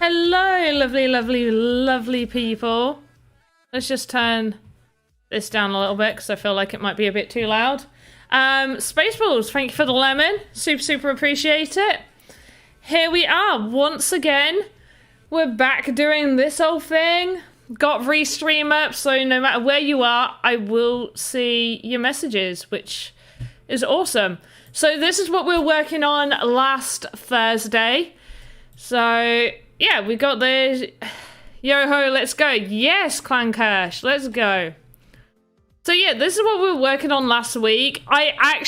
Hello, lovely, lovely, lovely people. Let's just turn this down a little bit because I feel like it might be a bit too loud. Spaceballs, thank you for the lemon. Super, super appreciate it. Here we are once again. We're back doing this whole thing. Got restream up, so no matter where you are, I will see your messages, which is awesome. So this is what we were working on last Thursday. So yeah, we got this. Yo-ho, let's go. Yes, Clan Kirsch, let's go. So yeah, this is what we were working on last week. I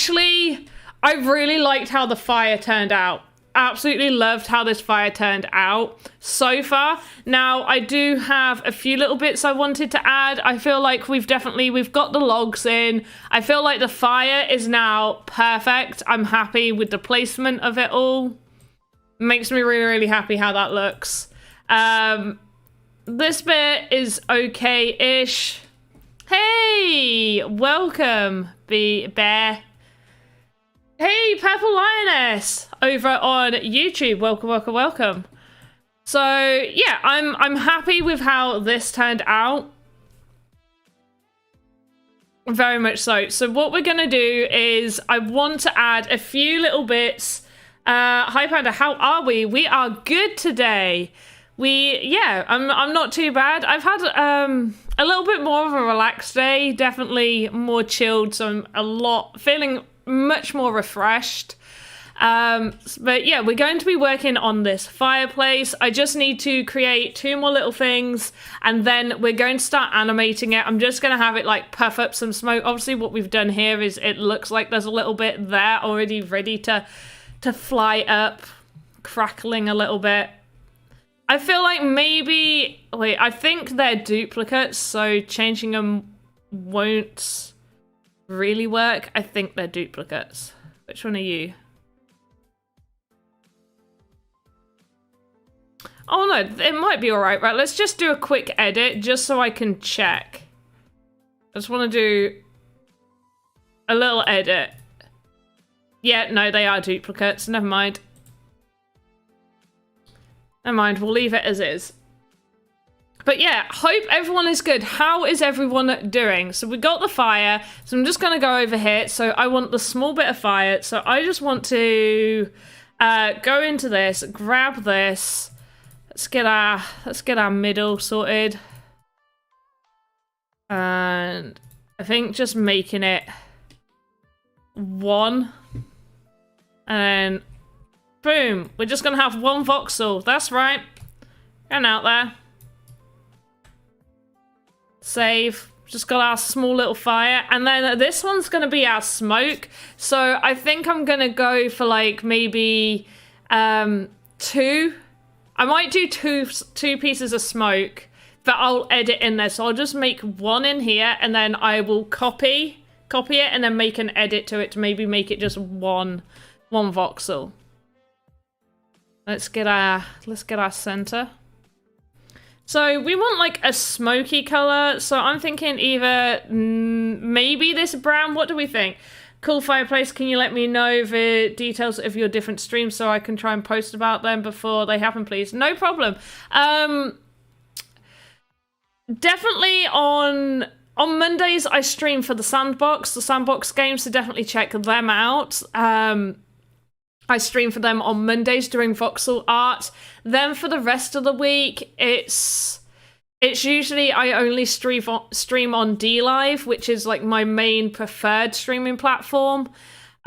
really liked how the fire turned out. Absolutely loved how this fire turned out so far. Now, I do have a few little bits I wanted to add. I feel like we've got the logs in. I feel like the fire is now perfect. I'm happy with the placement of it all. Makes me really, really happy how that looks. This bit is okay-ish. Hey, welcome, Bear. Hey, Purple Lioness over on YouTube. Welcome, welcome, welcome. So yeah, I'm happy with how this turned out. Very much so. So what we're gonna do is I want to add a few little bits. Hi Panda, how are we? We are good today. I'm not too bad. I've had a little bit more of a relaxed day, definitely more chilled, so I'm feeling much more refreshed. But yeah, we're going to be working on this fireplace. I just need to create 2 more little things, and then we're going to start animating it. I'm just going to have it like puff up some smoke. Obviously what we've done here is it looks like there's a little bit there already ready to fly up, crackling a little bit. I feel like maybe... Wait, I think they're duplicates, so changing them won't really work. I think they're duplicates. Which one are you? Oh no, it might be alright. Right, let's just do a quick edit just so I can check. I just want to do a little edit. Yeah, no, they are duplicates. Never mind. Never mind, we'll leave it as is. But yeah, hope everyone is good. How is everyone doing? So we got the fire. So I'm just going to go over here. So I want the small bit of fire. So I just want to go into this, grab this. Let's get our middle sorted. And I think just making it 1. And then, boom. We're just going to have 1 voxel. That's right. Going out there. Save. Just got our small little fire. And then this one's going to be our smoke. So I think I'm going to go for like maybe 2. I might do two pieces of smoke that I'll edit in there. So I'll just make 1 in here and then I will copy it and then make an edit to it to maybe make it just one voxel. Let's get our center. So we want like a smoky color. So I'm thinking either maybe this brown. What do we think? Cool fireplace. Can you let me know the details of your different streams so I can try and post about them before they happen, please? No problem. Definitely on Mondays I stream for the Sandbox games, so definitely check them out. I stream for them on Mondays during Voxel Art. Then for the rest of the week, it's usually I only stream on DLive, which is like my main preferred streaming platform.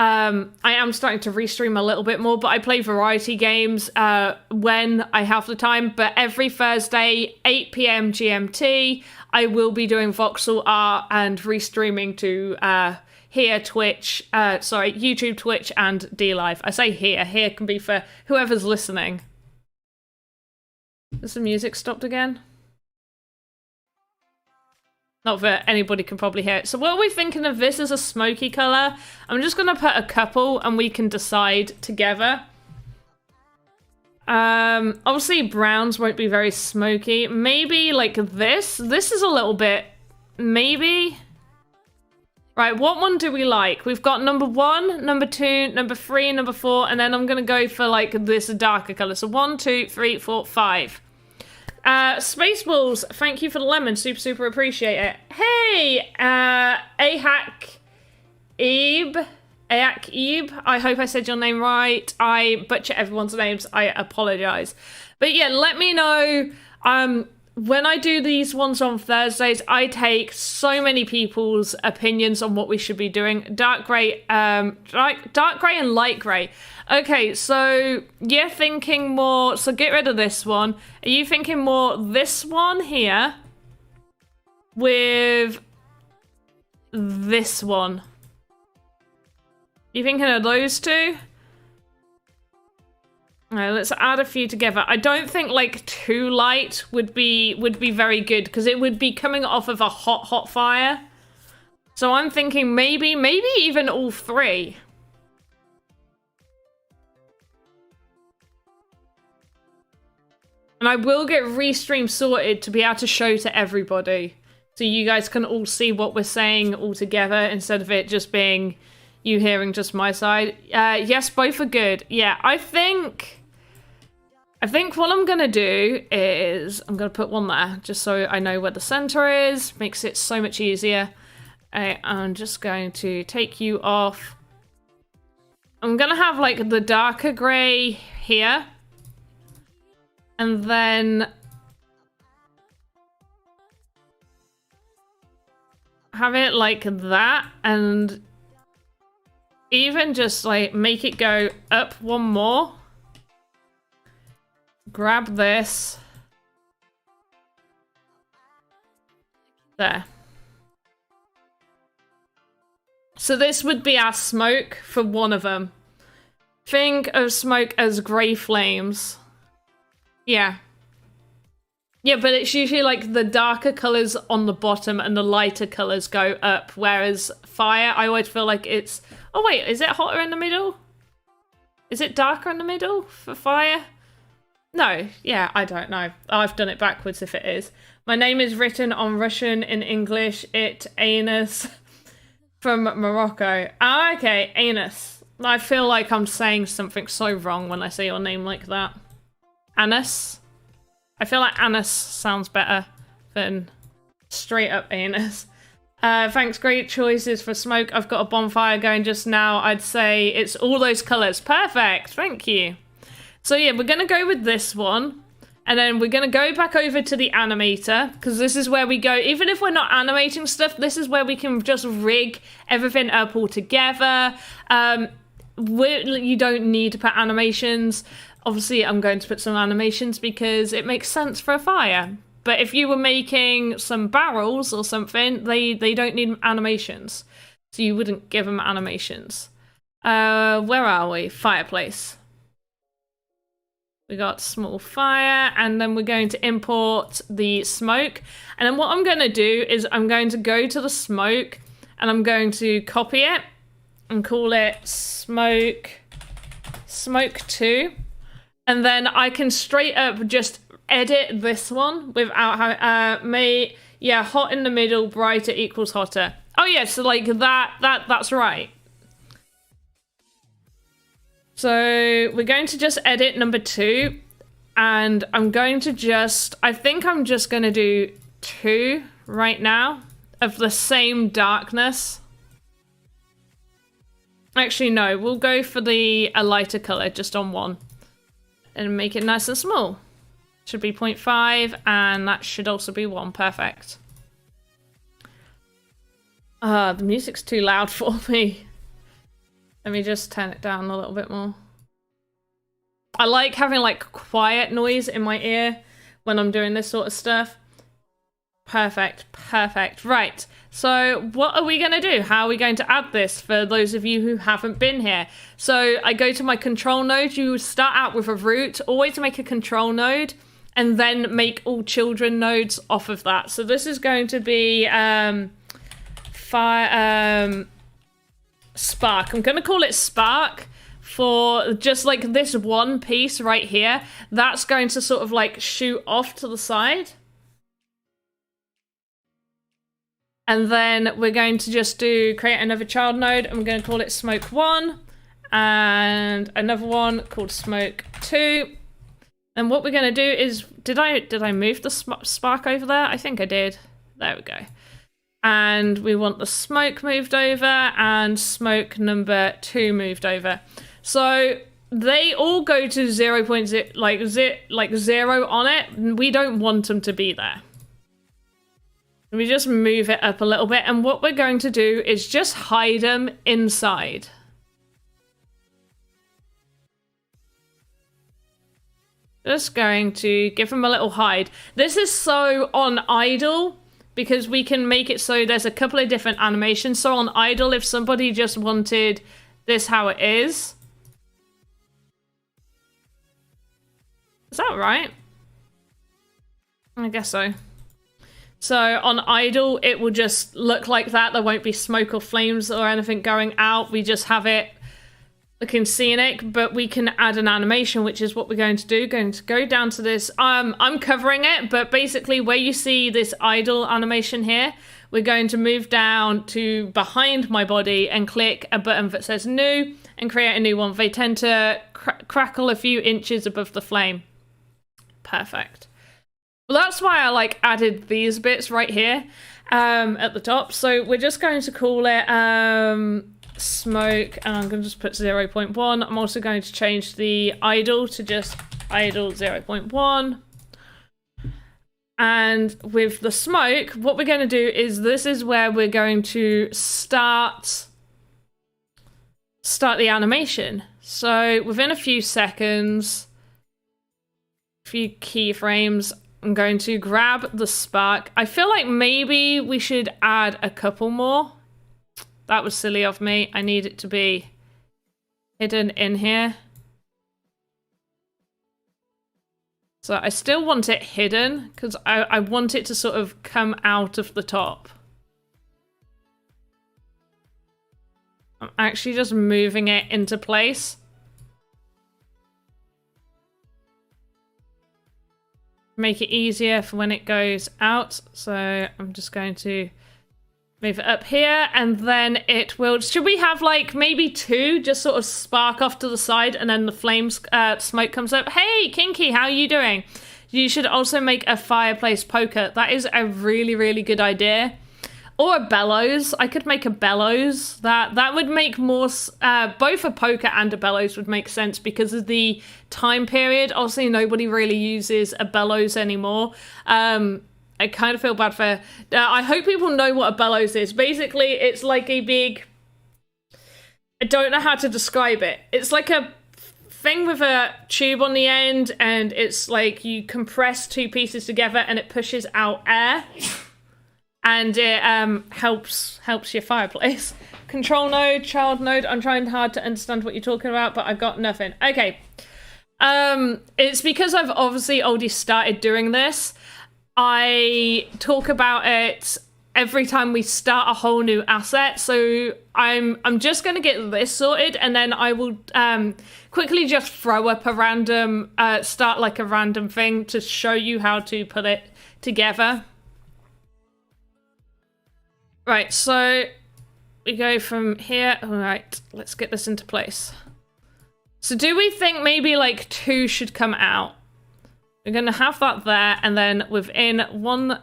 I am starting to restream a little bit more, but I play variety games when I have the time. But every Thursday, 8 p.m. GMT, I will be doing voxel art and restreaming to YouTube, Twitch, and DLive. I say here. Here can be for whoever's listening. Has the music stopped again? Not that anybody can probably hear it. So what are we thinking of this as a smoky colour? I'm just going to put a couple and we can decide together. Obviously browns won't be very smoky. Maybe like this. This is a little bit... Maybe... Right, what one do we like? We've got number 1, number 2, number 3, number 4, and then I'm going to go for like this darker colour. So 1, 2, 3, 4, 5. Spaceballs, thank you for the lemon. Super appreciate it. Hey, Ahak Ebe. I hope I said your name right. I butcher everyone's names. I apologize. But yeah, let me know. When I do these ones on Thursdays, I take so many people's opinions on what we should be doing. Dark grey and light grey. Okay, so you're thinking more, so get rid of this one. Are you thinking more this one here with this one? You thinking of those two? Alright, let's add a few together. I don't think like too light would be very good because it would be coming off of a hot fire. So I'm thinking maybe even all 3. And I will get Restream sorted to be able to show to everybody. So you guys can all see what we're saying all together instead of it just being you hearing just my side. Yes, both are good. Yeah, I think what I'm going to do is I'm going to put one there just so I know where the center is. Makes it so much easier. I'm just going to take you off. I'm going to have like the darker gray here. And then have it like that, and even just like make it go up one more. Grab this. There. So this would be our smoke for one of them. Think of smoke as grey flames. Yeah. Yeah, but it's usually like the darker colours on the bottom and the lighter colours go up, whereas fire, I always feel like it's... Oh wait, is it hotter in the middle? Is it darker in the middle for fire? No, yeah, I don't know. I've done it backwards if it is. My name is written on Russian, in English, it anus from Morocco. Ah, okay, anus. I feel like I'm saying something so wrong when I say your name like that. Anus. I feel like anus sounds better than straight up anus. Thanks, great choices for smoke. I've got a bonfire going just now. I'd say it's all those colours. Perfect, thank you. So yeah, we're going to go with this one. And then we're going to go back over to the animator, because this is where we go. Even if we're not animating stuff, this is where we can just rig everything up all together. You don't need to put animations. Obviously, I'm going to put some animations because it makes sense for a fire. But if you were making some barrels or something, they don't need animations. So you wouldn't give them animations. Where are we? Fireplace. We got small fire, and then we're going to import the smoke. And then what I'm going to do is I'm going to go to the smoke, and I'm going to copy it and call it smoke 2. And then I can straight up just edit this one without having, hot in the middle, brighter equals hotter. Oh yeah, so like that's right. So we're going to just edit number 2, and I'm going to I think I'm just going to do 2 right now of the same darkness. Actually, no, we'll go for a lighter color just on 1 and make it nice and small. Should be 0.5, and that should also be 1. Perfect. The music's too loud for me. Let me just turn it down a little bit more. I like having like quiet noise in my ear when I'm doing this sort of stuff. Perfect, perfect. Right, so what are we going to do? How are we going to add this for those of you who haven't been here? So I go to my control node. You start out with a root, always make a control node, and then make all children nodes off of that. So this is going to be Spark. I'm going to call it Spark for just like this one piece right here. That's going to sort of like shoot off to the side. And then we're going to just create another child node, and we're going to call it Smoke 1, and another one called Smoke 2. And what we're going to do is, did I move the spark over there? I think I did. There we go. And we want the smoke moved over and smoke number 2 moved over. So they all go to 0.0, like 0 on it. We don't want them to be there. We just move it up a little bit, and what we're going to do is just hide them inside. Just going to give them a little hide. This is so on idle, because we can make it so there's a couple of different animations. So on idle, if somebody just wanted this how it is. Is that right? I guess so. So on idle, it will just look like that. There won't be smoke or flames or anything going out. We just have it looking scenic, but we can add an animation, which is what we're going to do. Going to go down to this. I'm covering it, but basically where you see this idle animation here, we're going to move down to behind my body and click a button that says new and create a new one. They tend to crackle a few inches above the flame. Perfect. Well, that's why I like added these bits right here at the top. So we're just going to call it smoke, and I'm going to just put 0.1. I'm also going to change the idle to just idle 0.1. And with the smoke, what we're going to do is this is where we're going to start the animation. So within a few seconds, a few keyframes, I'm going to grab the spark. I feel like maybe we should add a couple more. That was silly of me. I need it to be hidden in here. So I still want it hidden because I want it to sort of come out of the top. I'm actually just moving it into place. Make it easier for when it goes out. So I'm just going to move it up here, and then it will... Should we have like maybe 2 just sort of spark off to the side, and then the flames smoke comes up? Hey Kinky, how are you doing? You should also make a fireplace poker. That is a really, really good idea. Or a bellows. I could make a bellows. That would make more... both a poker and a bellows would make sense because of the time period. Obviously, nobody really uses a bellows anymore. I kind of feel bad for... I hope people know what a bellows is. Basically, it's like a big... I don't know how to describe it. It's like a thing with a tube on the end, and it's like you compress 2 pieces together and it pushes out air. And it helps your fireplace. Control node, child node. I'm trying hard to understand what you're talking about, but I've got nothing. Okay. It's because I've obviously already started doing this. I talk about it every time we start a whole new asset. So I'm just going to get this sorted, and then I will quickly just throw up a random, start like a random thing to show you how to put it together. Right, so we go from here. All right, let's get this into place. So do we think maybe like 2 should come out? We're going to have that there, and then within 1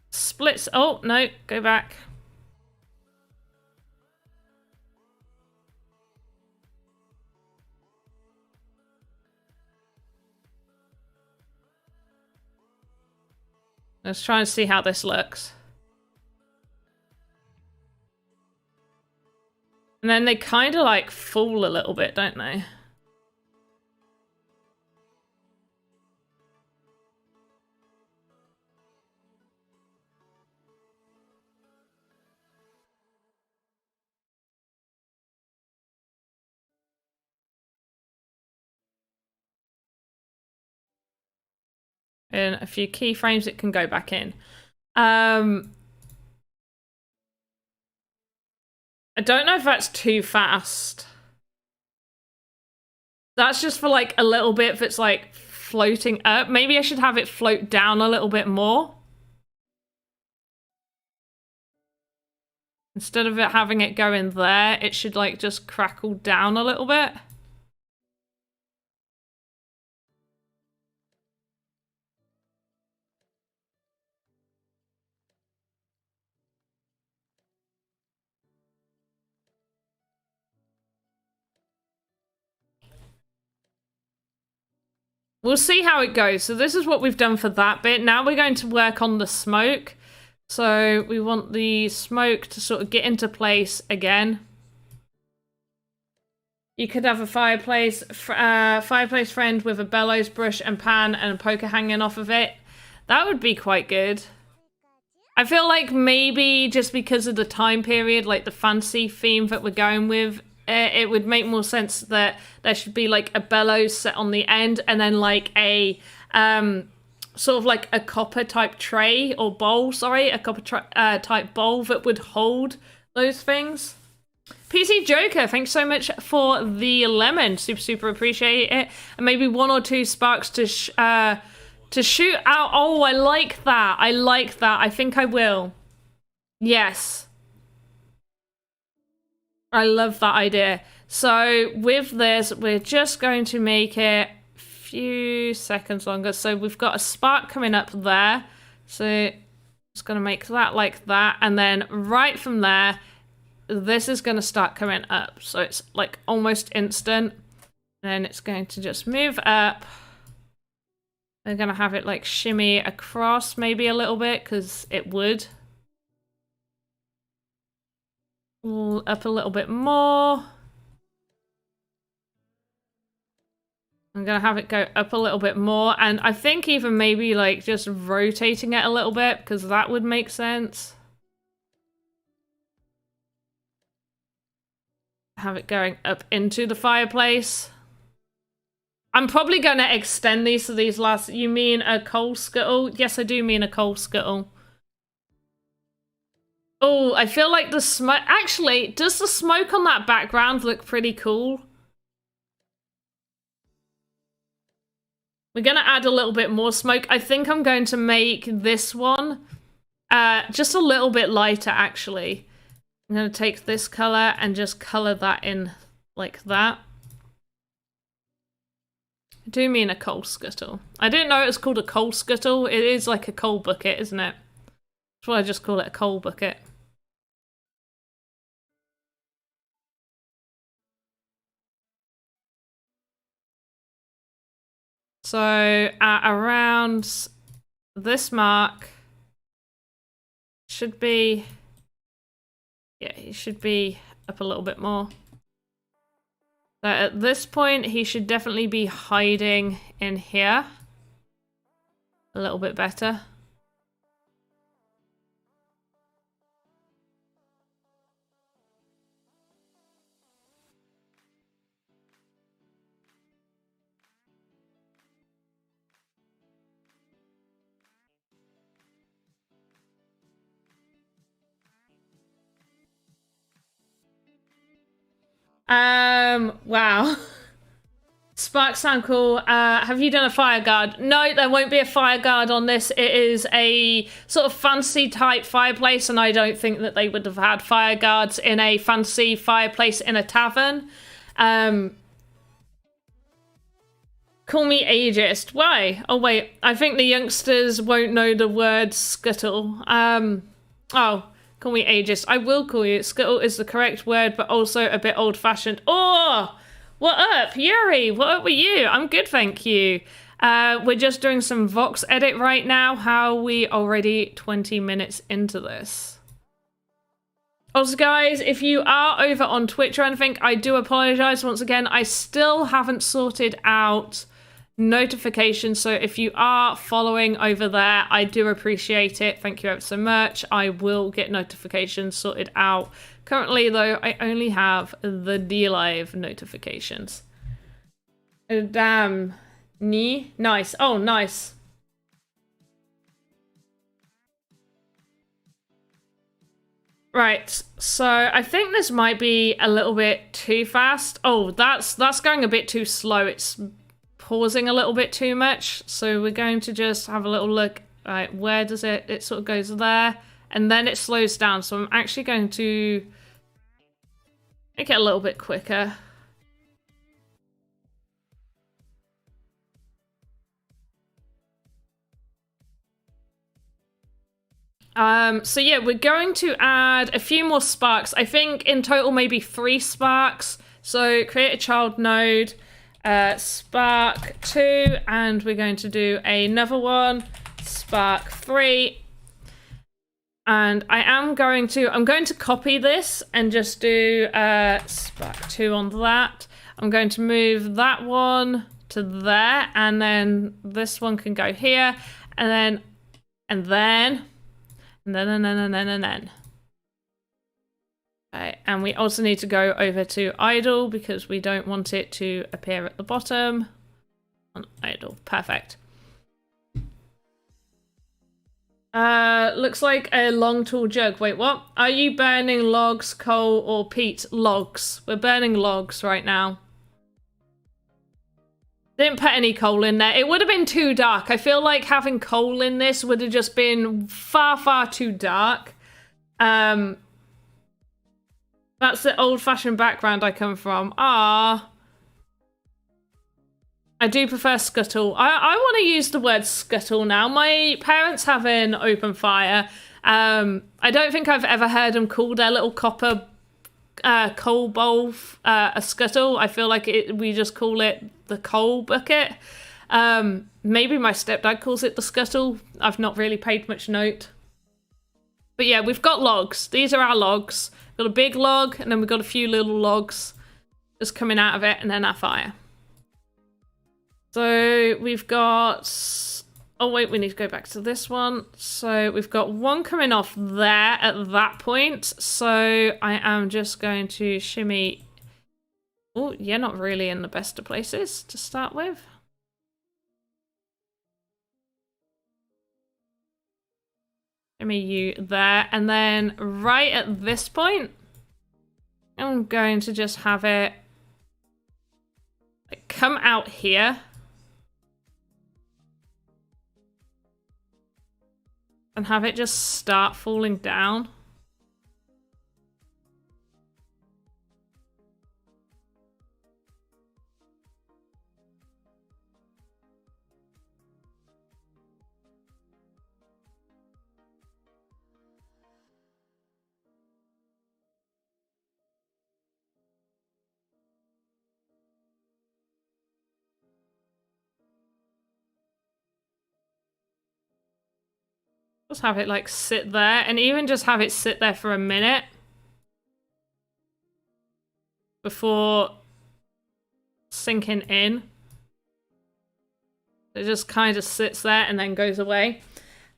split... Oh, no, go back. Let's try and see how this looks. And then they kind of like fall a little bit, don't they? In a few keyframes, it can go back in. I don't know if that's too fast. That's just for like a little bit if it's like floating up. Maybe I should have it float down a little bit more. Instead of it having it go in there, it should like just crackle down a little bit. We'll see how it goes. So this is what we've done for that bit. Now we're going to work on the smoke. So we want the smoke to sort of get into place again. You could have a fireplace friend with a bellows brush and pan and a poker hanging off of it. That would be quite good. I feel like maybe just because of the time period, like the fancy theme that we're going with, it would make more sense that there should be like a bellows set on the end and then like a sort of like a copper type tray or bowl, a copper type bowl that would hold those things. PC Joker, thanks so much for the lemon. Super appreciate it. And maybe 1 or 2 sparks to shoot out. Oh, I like that. I think I will. Yes. I love that idea. So with this, we're just going to make it a few seconds longer. So we've got a spark coming up there. So just going to make that like that. And then right from there, this is going to start coming up. So it's like almost instant. And it's going to just move up. We're going to have it like shimmy across maybe a little bit because it would. Up a little bit more. I'm gonna have it go up a little bit more, and I think even maybe like just rotating it a little bit because that would make sense. Have it going up into the fireplace. I'm probably gonna extend these to these last. You mean a coal scuttle? Yes, I do mean a coal scuttle. Oh, I feel like the smoke... Actually, does the smoke on that background look pretty cool? We're going to add a little bit more smoke. I think I'm going to make this one just a little bit lighter, actually. I'm going to take this color and just color that in like that. I do mean a coal scuttle. I didn't know it was called a coal scuttle. It is like a coal bucket, isn't it? That's why I just call it a coal bucket. So at around this mark should be, yeah, he should be up a little bit more. So at this point, he should definitely be hiding in here a little bit better. Wow. Sparks sound cool. Have you done a fire guard? No, there won't be a fire guard on this. It is a sort of fancy type fireplace, and I don't think that they would have had fire guards in a fancy fireplace in a tavern. Call me ageist. Why? Oh, wait. I think the youngsters won't know the word scuttle. Oh. Call me ageist. I will call you. Scuttle is the correct word, but also a bit old-fashioned. Oh! What up, Yuri? What up with you? I'm good, thank you. We're just doing some Voxedit right now. How are we already 20 minutes into this? Also, guys, if you are over on Twitch or anything, I do apologize once again. I still haven't sorted out notifications, so if you are following over there, I do appreciate it. Thank you ever so much. I will get notifications sorted out. Currently, though, I only have the D-Live notifications. Oh, damn. Nice. Oh, nice. Right, so I think this might be a little bit too fast. Oh, that's going a bit too slow. It's pausing a little bit too much. So we're going to just have a little look. Right, where does it sort of goes there, and then it slows down. So I'm actually going to make it a little bit quicker. So yeah, we're going to add a few more sparks. I think in total maybe 3 sparks. So create a child node, spark 2, and we're going to do another one, spark 3. And I'm going to copy this and just do spark 2 on that. I'm going to move that one to there, and then this one can go here, and then. Okay, and we also need to go over to idle because we don't want it to appear at the bottom. On idle, perfect. Looks like a long tall jug. Wait, what? Are you burning logs, coal, or peat? Logs. We're burning logs right now. Didn't put any coal in there. It would have been too dark. I feel like having coal in this would have just been far, far too dark. That's the old-fashioned background I come from. Ah, I do prefer scuttle. I want to use the word scuttle now. My parents have an open fire. I don't think I've ever heard them call their little copper coal bowl a scuttle. I feel like we just call it the coal bucket. Maybe my stepdad calls it the scuttle. I've not really paid much note. But yeah, we've got logs. These are our logs. We've got a big log, and then we've got a few little logs just coming out of it, and then our fire. So we've got... Oh wait, we need to go back to this one. So we've got one coming off there at that point. So I am just going to shimmy... Oh, you're not really in the best of places to start with. Shimmy you there. And then right at this point, I'm going to just have it like come out here. And have it just start falling down. Just have it like sit there, and even just have it sit there for a minute before sinking in. It just kind of sits there and then goes away.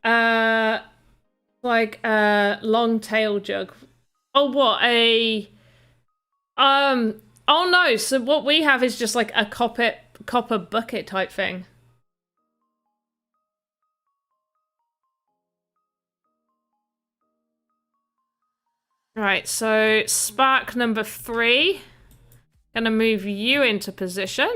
Like a long tail jug. Oh, what a oh no, so what we have is just like a copper bucket type thing. Right, so spark number 3. Gonna move you into position.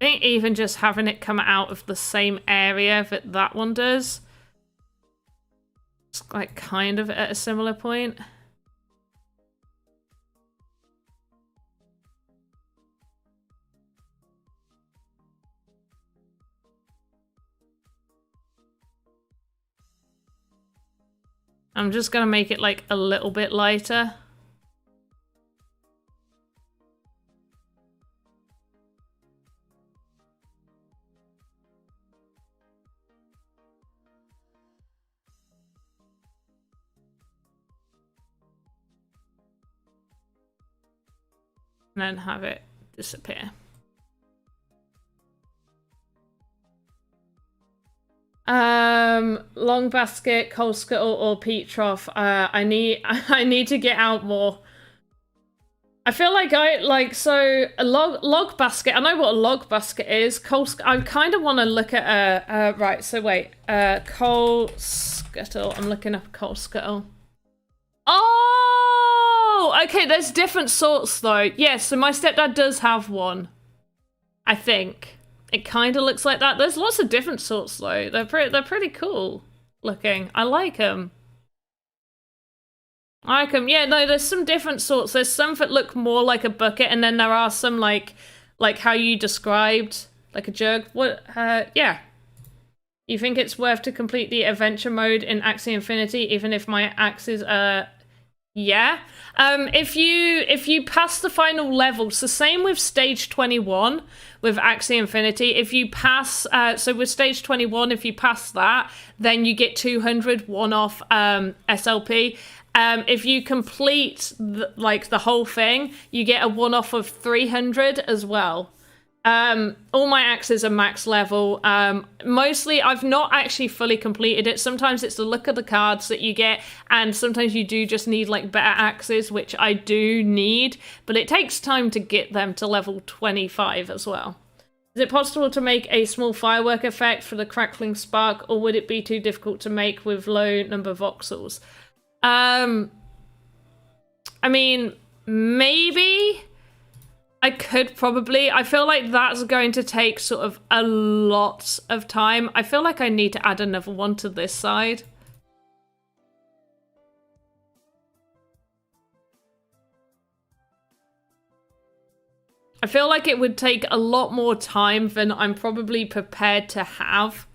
I think even just having it come out of the same area that one does. It's like kind of at a similar point. I'm just gonna make it like a little bit lighter. and then have it disappear. Long basket, coal scuttle, or peat trough. I need to get out more. I feel like a log basket. I know what a log basket is. I kind of want to look at right. So wait, coal scuttle. I'm looking up coal scuttle. Oh, okay. There's different sorts though. Yes, yeah, so my stepdad does have one. I think. It kind of looks like that. There's lots of different sorts though. They're pretty cool looking. I like them. I like them. Yeah, no, there's some different sorts. There's some that look more like a bucket, and then there are some like how you described, like a jug. What? Yeah. You think it's worth to complete the adventure mode in Axie Infinity, even if my axes are... Yeah. If you pass the final level, so same with stage 21 with Axie Infinity. If you pass, so with stage 21, if you pass that, then you get 200 one-off SLP. If you complete the whole thing, you get a one-off of 300 as well. All my axes are max level. Mostly, I've not actually fully completed it. Sometimes it's the look of the cards that you get, and sometimes you do just need like better axes, which I do need, but it takes time to get them to level 25 as well. Is it possible to make a small firework effect for the crackling spark, or would it be too difficult to make with low number voxels? I mean, maybe... I could probably. I feel like that's going to take sort of a lot of time. I feel like I need to add another one to this side. I feel like it would take a lot more time than I'm probably prepared to have.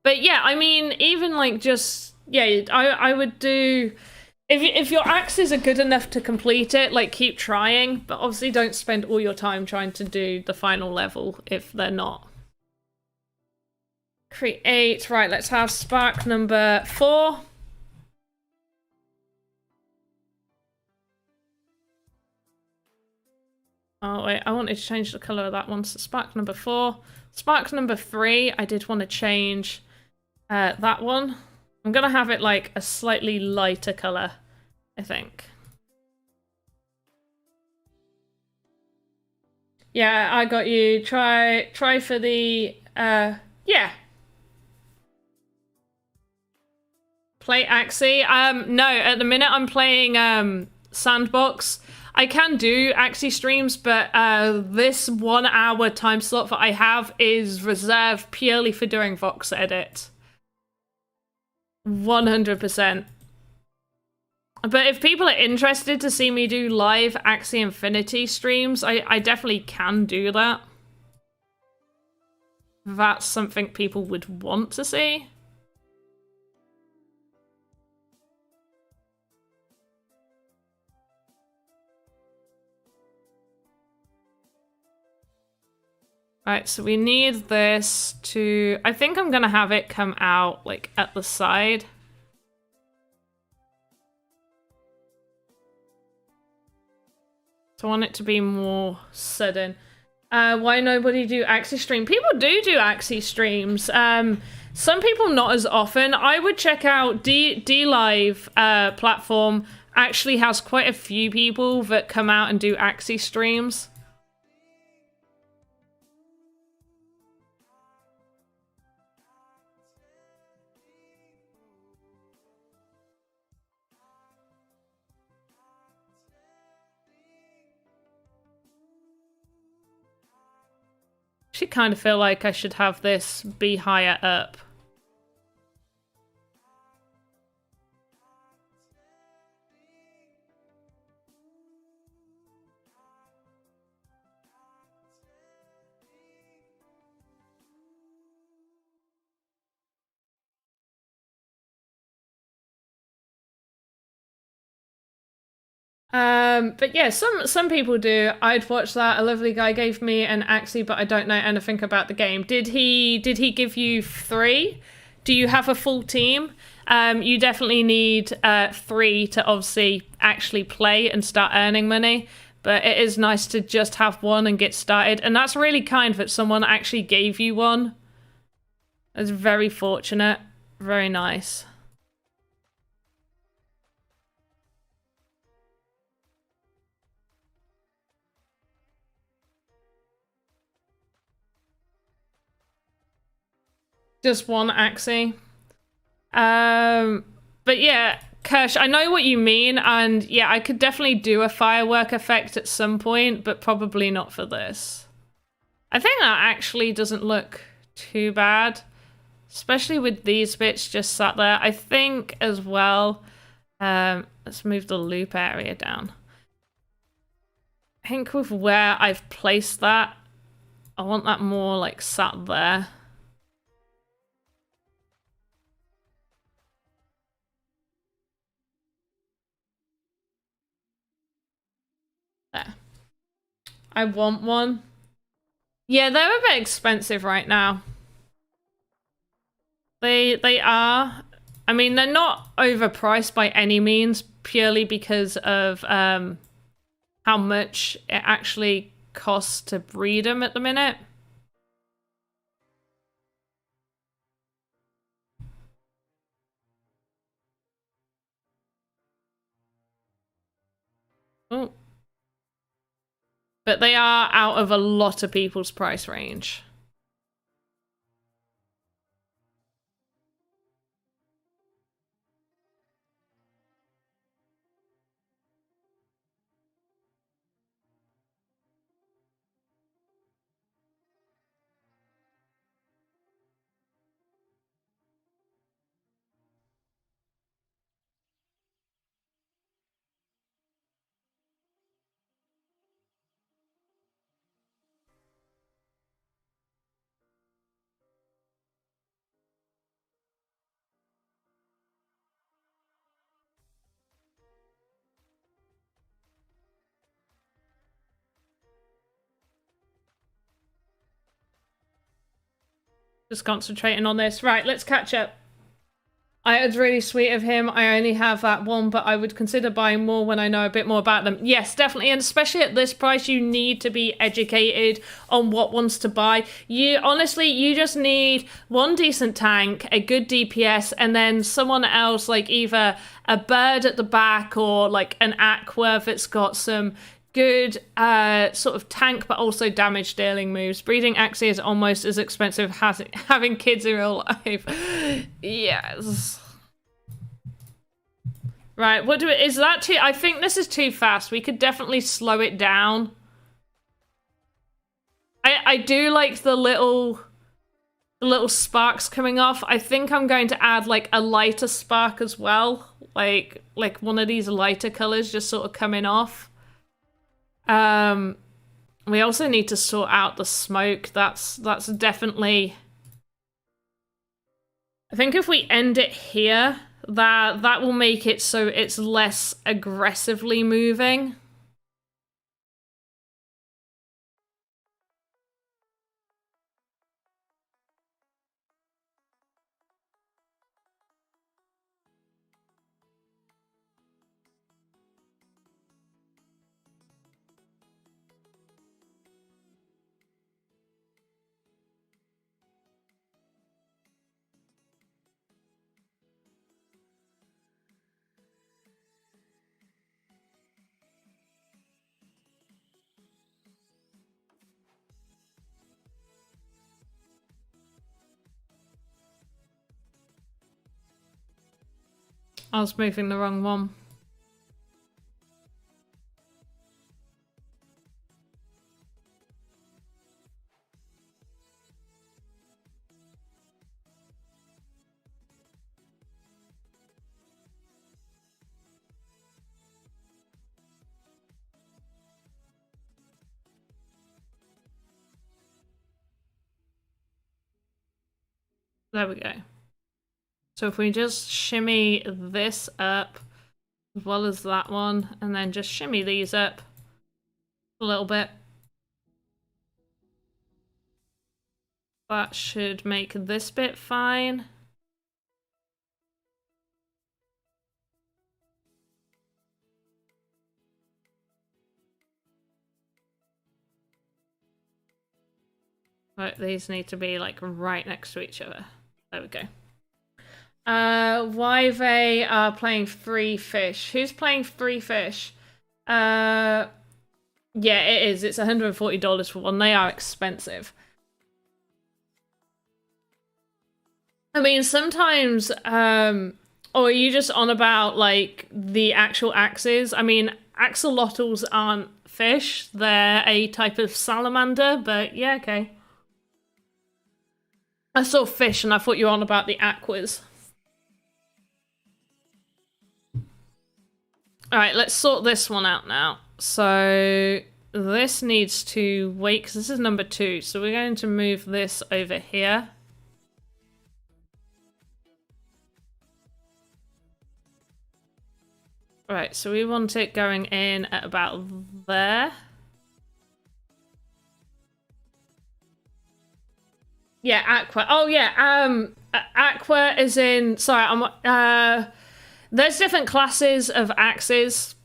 But yeah, I mean, even like just, yeah, I would do... If your axes are good enough to complete it, like, keep trying, but obviously don't spend all your time trying to do the final level if they're not. Create. Right, let's have spark number 4. Oh, wait, I wanted to change the color of that one, so spark number 4. Spark number 3, I did want to change that one. I'm gonna have it like a slightly lighter color, I think. Yeah, I got you. Try for the yeah. Play Axie. No, at the minute I'm playing Sandbox. I can do Axie streams, but this 1 hour time slot that I have is reserved purely for doing Voxedit. 100%. But if people are interested to see me do live Axie Infinity streams, I definitely can do that. That's something people would want to see. Right, so we need this to... I think I'm gonna have it come out, like, at the side. So I want it to be more sudden. Why nobody do Axie stream? People do Axie streams. Some people not as often. I would check out D-Live platform. Actually has quite a few people that come out and do Axie streams. I kind of feel like I should have this be higher up. But yeah, some people do. I'd watch that. A lovely guy gave me an Axie, but I don't know anything about the game. Did he give you 3? Do you have a full team? You definitely need 3 to obviously actually play and start earning money. but it is nice to just have one and get started. And that's really kind that someone actually gave you one. It's very fortunate. Very nice. Just one axie. But yeah, Kirsch, I know what you mean, and yeah, I could definitely do a firework effect at some point, but probably not for this. I think that actually doesn't look too bad, especially with these bits just sat there. I think as well, let's move the loop area down. I think with where I've placed that, I want that more like sat there. There. I want one. Yeah, they're a bit expensive right now. They are. I mean, they're not overpriced by any means, purely because of how much it actually costs to breed them at the minute. Oh. But they are out of a lot of people's price range. Just concentrating on this. Right, let's catch up. It's really sweet of him. I only have that one, but I would consider buying more when I know a bit more about them. Yes, definitely. And especially at this price, you need to be educated on what ones to buy. Honestly, you just need one decent tank, a good DPS, and then someone else, like either a bird at the back or like an aqua that's got some good sort of tank but also damage dealing moves. Breeding Axie is almost as expensive as having kids in real life. Yes. Right, is that too? I think this is too fast. We could definitely slow it down. I do like the little sparks coming off. I think I'm going to add like a lighter spark as well. Like one of these lighter colors just sort of coming off. We also need to sort out the smoke. That's definitely. I think if we end it here, that will make it so it's less aggressively moving. I was moving the wrong one. There we go. So if we just shimmy this up, as well as that one, and then just shimmy these up a little bit. That should make this bit fine. Right, these need to be like right next to each other. There we go. Why they are playing Free Fish? Who's playing Free Fish? Yeah, it is. It's $140 for one. They are expensive. I mean, sometimes, or are you just on about like the actual axes? I mean, axolotls aren't fish. They're a type of salamander, but yeah, okay. I saw fish and I thought you were on about the aquas. Alright, let's sort this one out now. So this needs to wait, because this is number 2. So we're going to move this over here. Right, so we want it going in at about there. Yeah, aqua. Oh yeah, aqua is in. Sorry, I'm. There's different classes of axes.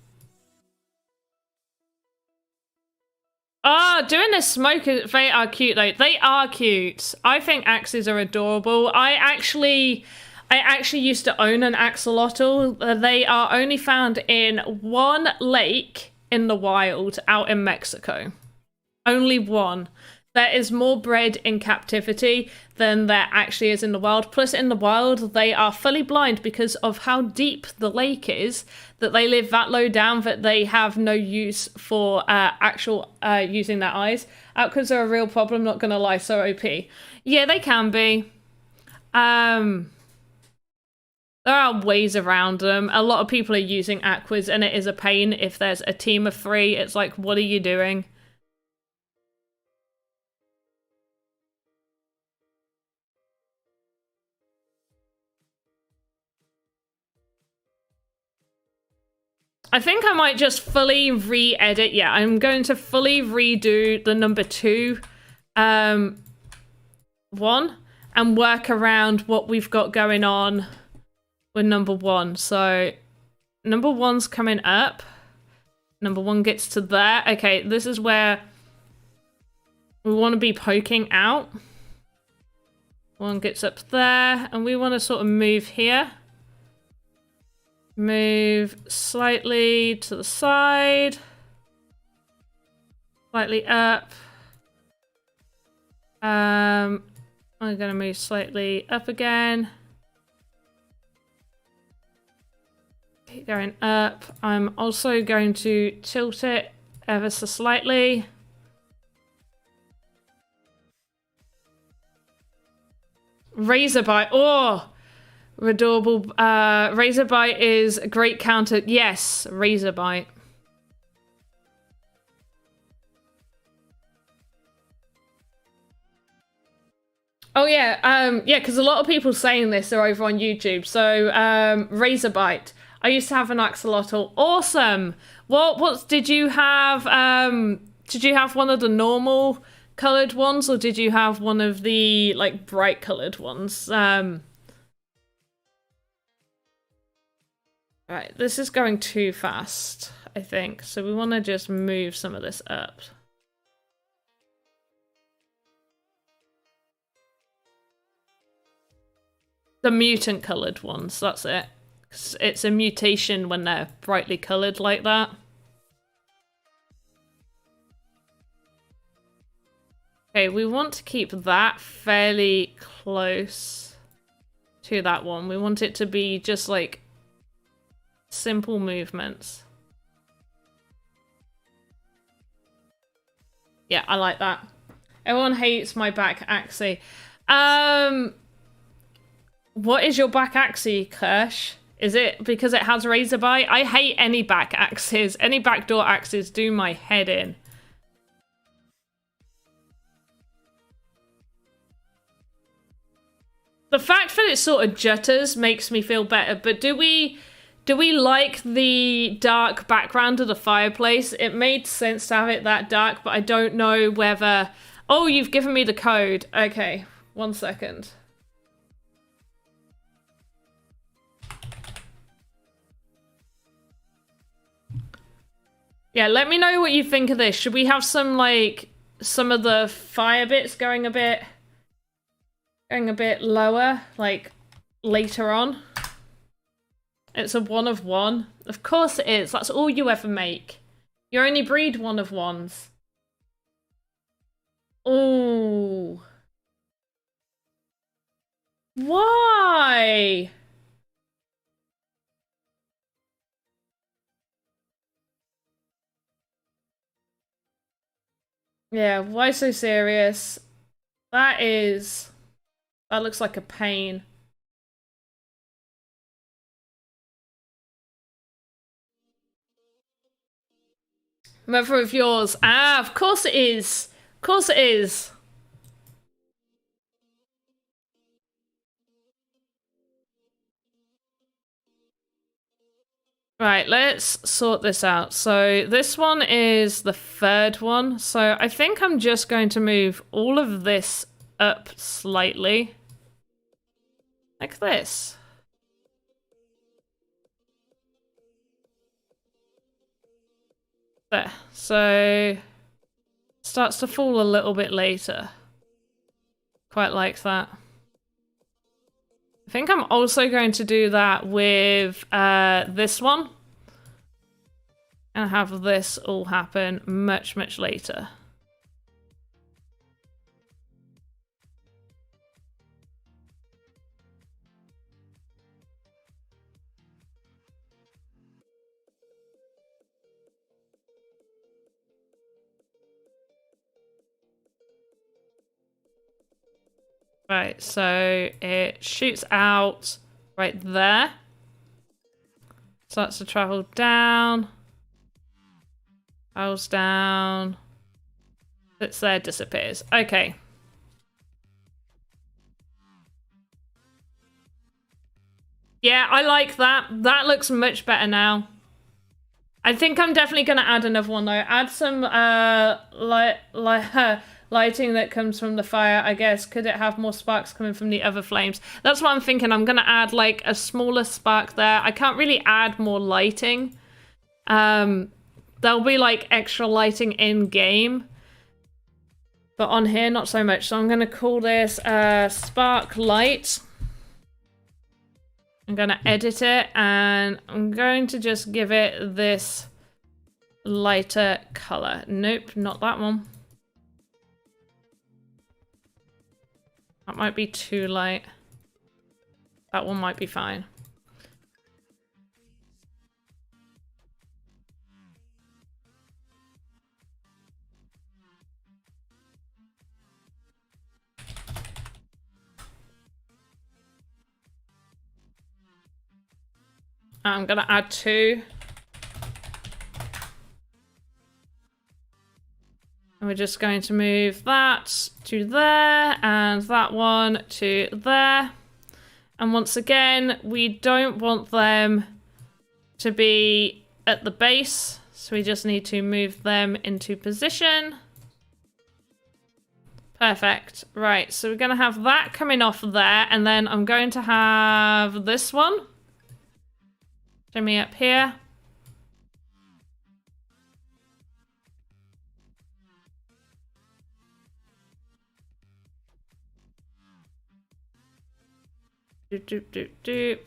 Oh, doing this smoke, they are cute though. They are cute. I think axes are adorable. I actually used to own an axolotl. They are only found in one lake in the wild out in Mexico. Only one. There is more bred in captivity than there actually is in the wild. Plus, in the wild, they are fully blind because of how deep the lake is, that they live that low down that they have no use for actual using their eyes. Outcomes are a real problem, not gonna lie, so OP. Yeah, they can be. There are ways around them. A lot of people are using aquas, and it is a pain if there's a team of 3. It's like, what are you doing? I think I might just fully re-edit. Yeah, I'm going to fully redo the number 2 one and work around what we've got going on with number 1. So number 1's coming up. Number 1 gets to there. Okay, this is where we want to be poking out. 1 gets up there, and we want to sort of move here. Move slightly to the side. Slightly up. I'm gonna move slightly up again. Keep going up. I'm also going to tilt it ever so slightly. Razorby. Oh! Adorable. Razorbite is a great counter. Yes, Razorbite. Oh yeah, yeah, because a lot of people saying this are over on YouTube. So, Razorbite. I used to have an axolotl. Awesome. What did you have? Did you have one of the normal colored ones, or did you have one of the like bright colored ones? Right, this is going too fast, I think. So we want to just move some of this up. The mutant coloured ones, that's it. It's a mutation when they're brightly coloured like that. Okay, we want to keep that fairly close to that one. We want it to be just like simple movements. Yeah, I like that. Everyone hates my back axis. What is your back axis, Kirsch? Is it because it has Razorbite? I hate any back axes. Any backdoor axes do my head in. The fact that it sort of jutters makes me feel better, but do we like the dark background of the fireplace? It made sense to have it that dark, but I don't know whether... Oh, you've given me the code. Okay, 1 second. Yeah, let me know what you think of this. Should we have some, like, some of the fire bits going a bit lower, like later on. It's a 1 of 1. Of course it is. That's all you ever make. You only breed 1 of 1s. Ooh. Why? Yeah, why so serious? That looks like a pain. Mother of yours. Ah, of course it is. Of course it is. Right, let's sort this out. So this one is the 3rd one. So I think I'm just going to move all of this up slightly. Like this. There. So starts to fall a little bit later. Quite like that. I think I'm also going to do that with this one. And have this all happen much, much later. Right, so it shoots out right there. Starts to travel down. Travels down. It's there, disappears. Okay. Yeah, I like that. That looks much better now. I think I'm definitely going to add another one, though. Add some lighting that comes from the fire, I guess. Could it have more sparks coming from the other flames? That's what I'm thinking. I'm going to add, like, a smaller spark there. I can't really add more lighting. There'll be, like, extra lighting in-game. But on here, not so much. So I'm going to call this Spark Light. I'm going to edit it, and I'm going to just give it this lighter color. Nope, not that one. That might be too light. That one might be fine. I'm gonna add 2. And we're just going to move that to there and that one to there. And once again, we don't want them to be at the base. So we just need to move them into position. Perfect. Right, so we're going to have that coming off there. And then I'm going to have this one. Jimmy up here. Doop, doop, doop, doop.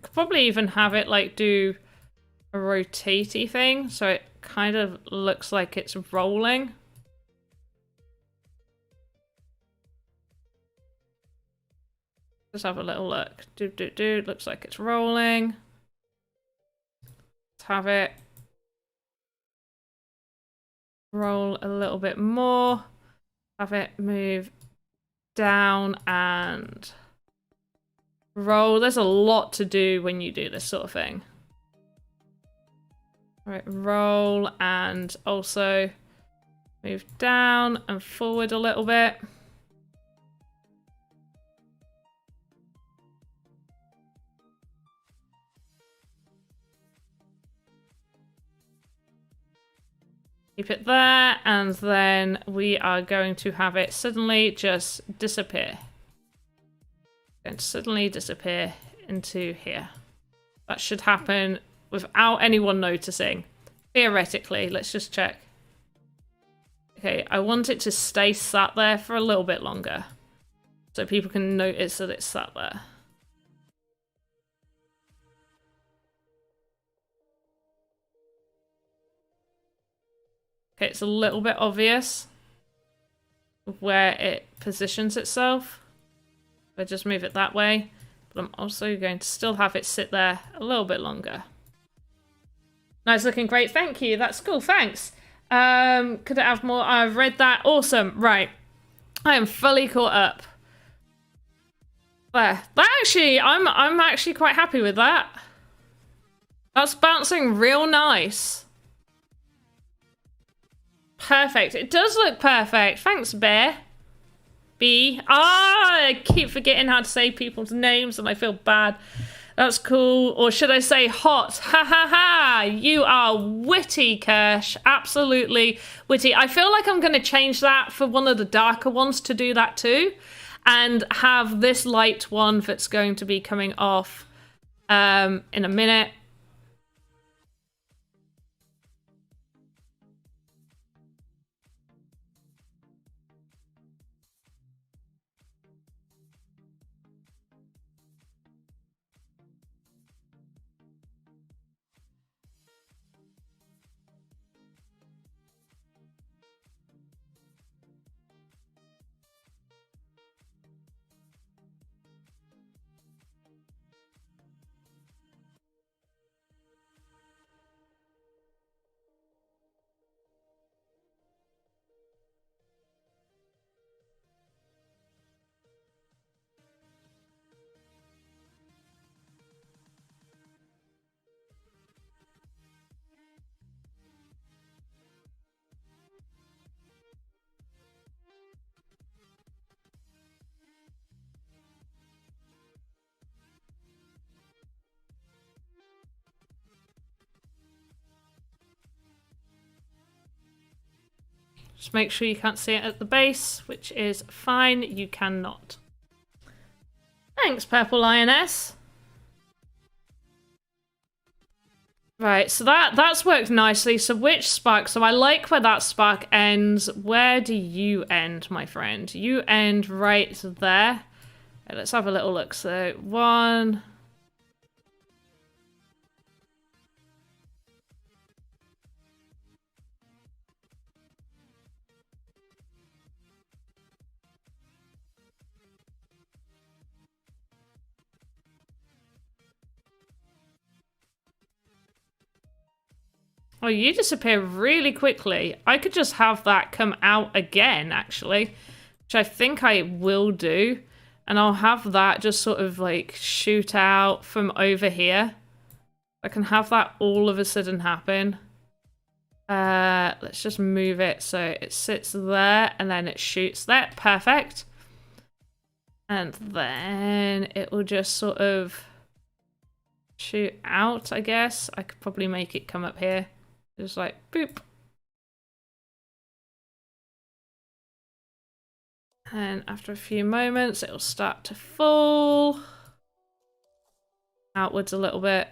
Could probably even have it like do a rotatey thing, so it kind of looks like it's rolling. Just have a little look. Looks like it's rolling. Let's have it roll a little bit more. Have it move down and roll. There's a lot to do when you do this sort of thing. All right, roll and also move down and forward a little bit. Keep it there, and then we are going to have it suddenly just disappear. And suddenly disappear into here. That should happen without anyone noticing. Theoretically, let's just check. Okay, I want it to stay sat there for a little bit longer. So people can notice that it's sat there. Okay, it's a little bit obvious where it positions itself. If I just move it that way. But I'm also going to still have it sit there a little bit longer. Nice, looking great. Thank you. That's cool. Thanks. Could I have more? I've read that. Awesome. Right. I am fully caught up. There. That actually, I'm actually quite happy with that. That's bouncing real nice. Perfect. It does look perfect. Thanks, Bear. B. I keep forgetting how to say people's names and I feel bad. That's cool. Or should I say hot? Ha ha ha. You are witty, Kirsch. Absolutely witty. I feel like I'm going to change that for one of the darker ones to do that too. And have this light one that's going to be coming off in a minute. Just make sure you can't see it at the base, which is fine. You cannot. Thanks, Purple Lioness. Right, so that's worked nicely. So which spark? So I like where that spark ends. Where do you end, my friend? You end right there. Okay, let's have a little look. So 1... Oh, you disappear really quickly. I could just have that come out again, actually, which I think I will do. And I'll have that just sort of like shoot out from over here. I can have that all of a sudden happen. Let's just move it so it sits there and then it shoots there. Perfect. And then it will just sort of shoot out, I guess. I could probably make it come up here. Just like, boop. And after a few moments, it'll start to fall outwards a little bit.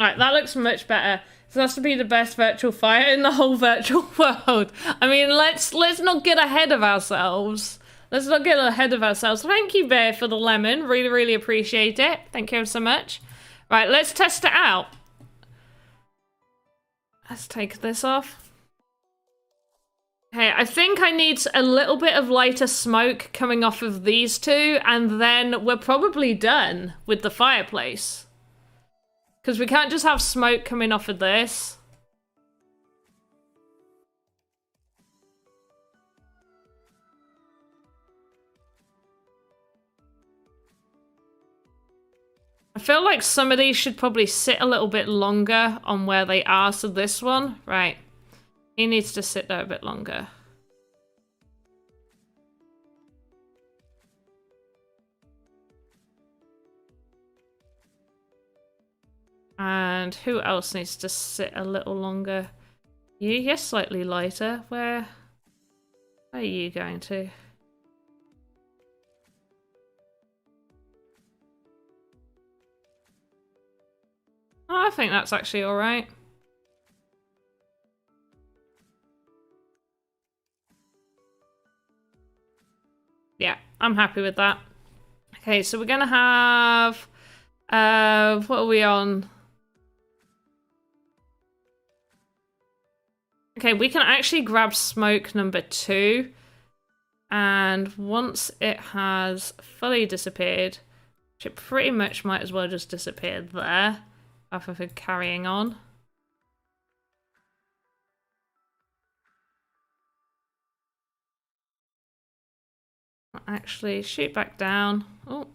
Right, that looks much better. So that's to be the best virtual fire in the whole virtual world. I mean, let's not get ahead of ourselves. Let's not get ahead of ourselves. Thank you, Bear, for the lemon. Really, really appreciate it. Thank you so much. Right, let's test it out. Let's take this off. Okay, I think I need a little bit of lighter smoke coming off of these two, and then we're probably done with the fireplace. Because we can't just have smoke coming off of this. I feel like some of these should probably sit a little bit longer on where they are. So this one, right. He needs to sit there a bit longer. And who else needs to sit a little longer? You're slightly lighter. Where are you going to? Oh, I think that's actually all right. Yeah, I'm happy with that. Okay, so we're gonna have what are we on? Okay, we can actually grab smoke number 2. And once it has fully disappeared, which it pretty much might as well just disappear there, rather than carrying on. Actually, shoot back down. Oh.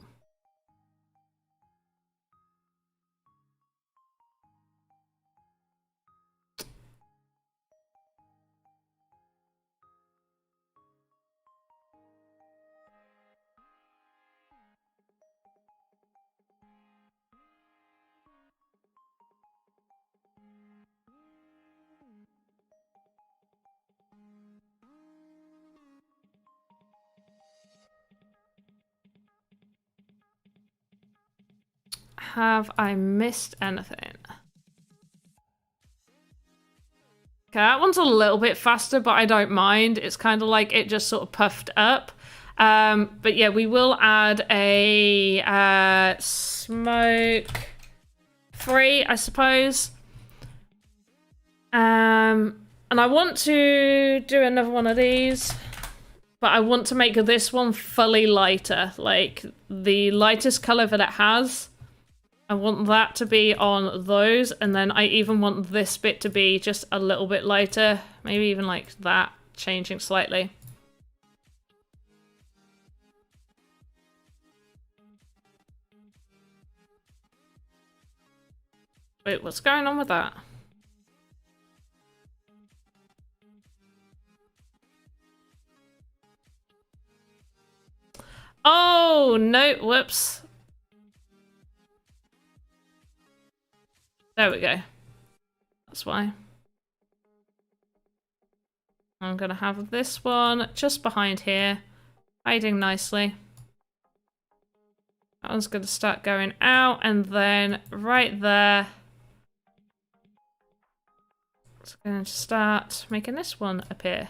Have I missed anything? Okay, that one's a little bit faster, but I don't mind. It's kind of like it just sort of puffed up. But yeah, we will add a smoke 3, I suppose. And I want to do another one of these, but I want to make this one fully lighter, like the lightest color that it has. I want that to be on those, and then I even want this bit to be just a little bit lighter, maybe even like that, changing slightly. Wait, what's going on with that? Oh, no, whoops. There we go. That's why. I'm gonna have this one just behind here, hiding nicely. That one's gonna start going out, and then right there, it's going to start making this one appear.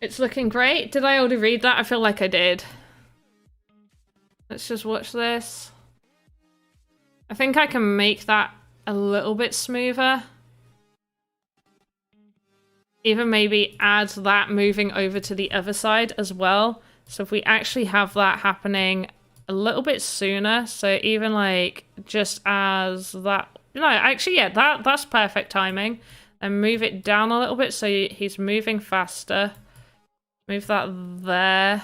It's looking great. Did I already read that? I feel like I did. Let's just watch this. I think I can make that a little bit smoother. Even maybe add that moving over to the other side as well. So if we actually have that happening a little bit sooner, so even like just as that, no, actually, yeah, that's perfect timing. And move it down a little bit so he's moving faster. Move that there.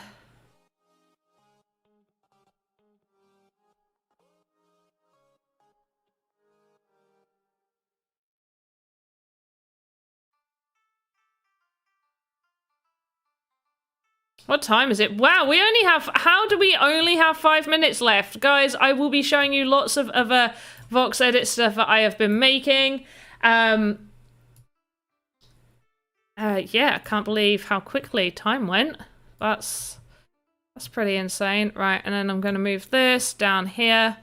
What time is it? Wow, we only have... How do we only have 5 minutes left? Guys, I will be showing you lots of other Voxedit stuff that I have been making. Yeah, I can't believe how quickly time went. That's pretty insane. Right, and then I'm going to move this down here.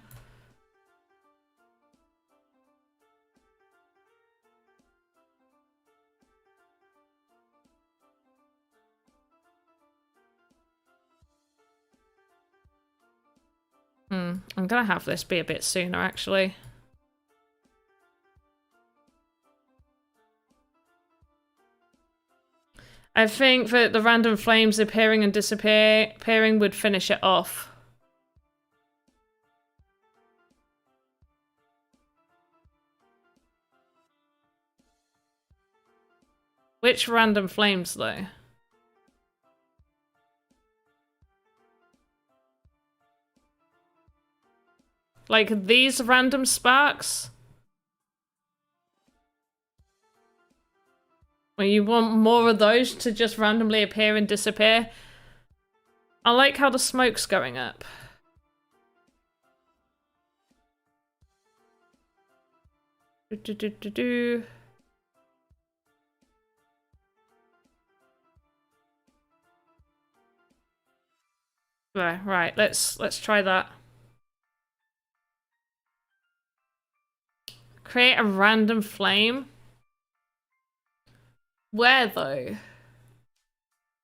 I'm going to have this be a bit sooner, actually. I think that the random flames appearing and disappearing would finish it off. Which random flames, though? Like these random sparks? Or you want more of those to just randomly appear and disappear? I like how the smoke's going up. Right, let's try that. Create a random flame. Where though?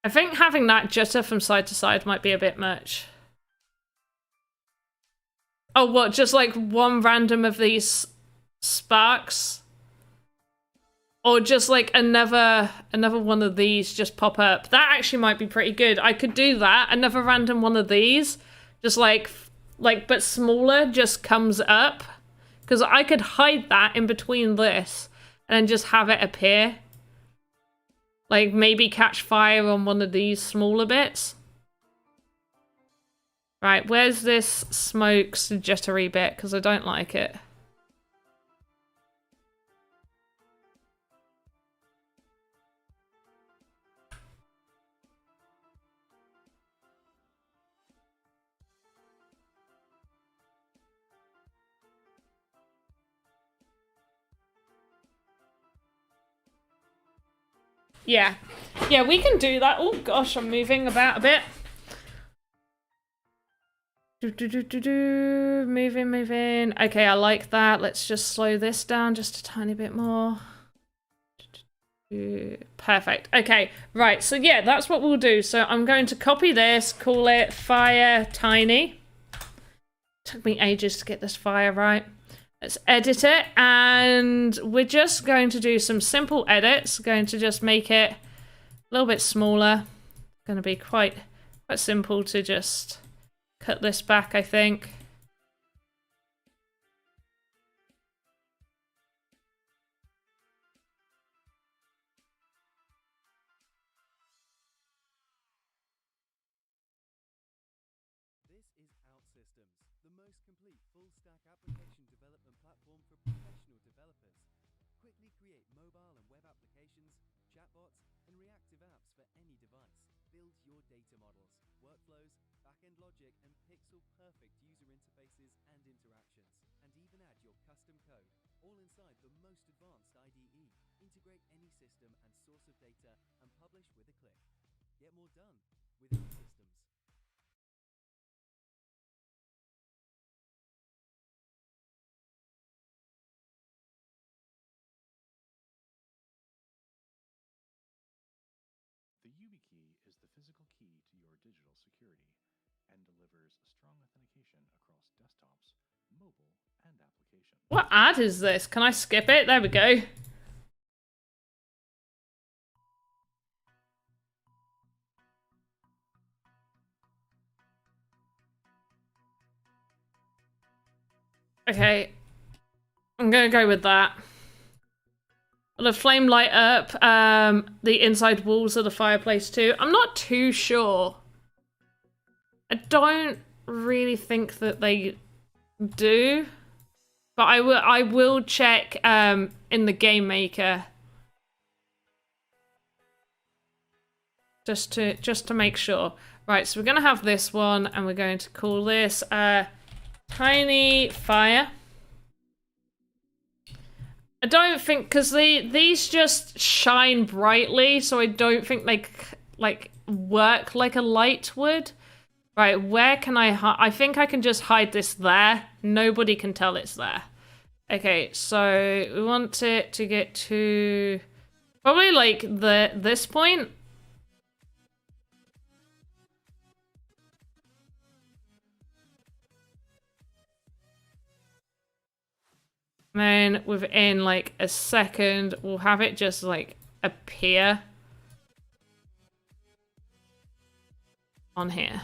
I think having that jitter from side to side might be a bit much. Oh, what? Just like one random of these sparks? Or just like another one of these just pop up. That actually might be pretty good. I could do that. Another random one of these, just like but smaller, just comes up. Because I could hide that in between this and then just have it appear. Like maybe catch fire on one of these smaller bits. Right, where's this smoke jittery bit? Because I don't like it. Yeah. Yeah, we can do that. Oh gosh, I'm moving about a bit. Moving. Okay, I like that. Let's just slow this down just a tiny bit more. Perfect. Okay, right. So yeah, that's what we'll do. So I'm going to copy this, call it fire tiny. Took me ages to get this fire right. Let's edit it, and we're just going to do some simple edits. Going to just make it a little bit smaller. Going to be quite simple to just cut this back, I think. This is OutSystems, the most complete full-stack application development platform for professional developers. Quickly create mobile and web applications, chatbots, and reactive apps for any device. Build your data models, workflows, back-end logic, and pixel-perfect user interfaces and interactions. And even add your custom code, all inside the most advanced IDE. Integrate any system and source of data and publish with a click. Get more done with OutSystems. The YubiKey is the physical key to your digital security and delivers strong authentication across desktops, mobile, and applications. What ad is this? Can I skip it? There we go. Okay. I'm gonna go with that. the flame light up the inside walls of the fireplace too? I'm not too sure. I don't really think that they do, but I will check in the game maker just to make sure. Right, so we're gonna have this one, and we're going to call this Tiny Fire. I don't think, because these just shine brightly, so I don't think they like work like a light would. Right, where can I hide? I think I can just hide this there. Nobody can tell it's there. Okay, so we want it to get to probably like this point. And then within like a second, we'll have it just like appear on here.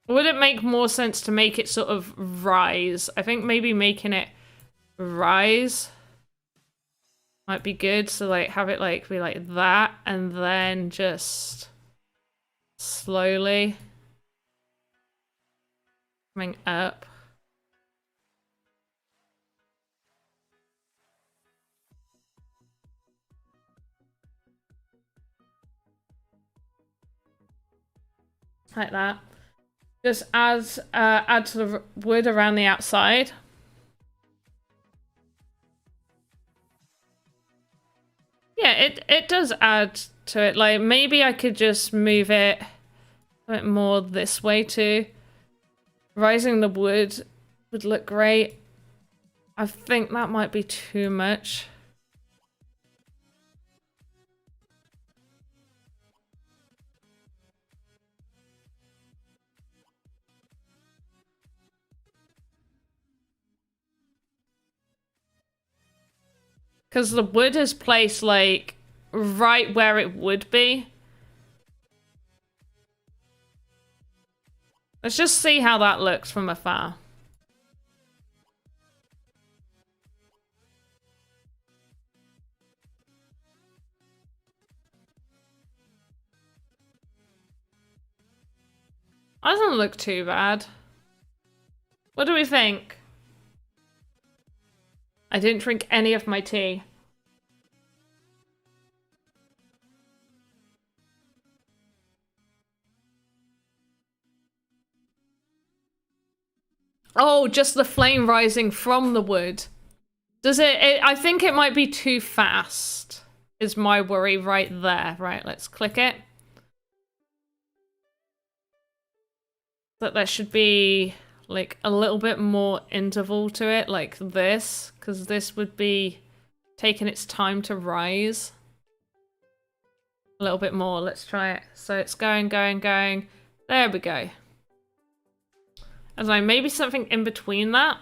Would it make more sense to make it sort of rise? I think maybe making it rise might be good. So like have it like be like that, and then just slowly coming up. Like that. Just add to the wood around the outside. Yeah, it does add to it. Like, maybe I could just move it a bit more this way too. Rising the wood would look great. I think that might be too much. Because the wood is placed, like, right where it would be. Let's just see how that looks from afar. That doesn't look too bad. What do we think? I didn't drink any of my tea. Oh, just the flame rising from the wood. Does it I think it might be too fast, is my worry right there. Right, let's click it. But there should be like a little bit more interval to it, like this, because this would be taking its time to rise. A little bit more, let's try it. So it's going. There we go. As I maybe something in between that.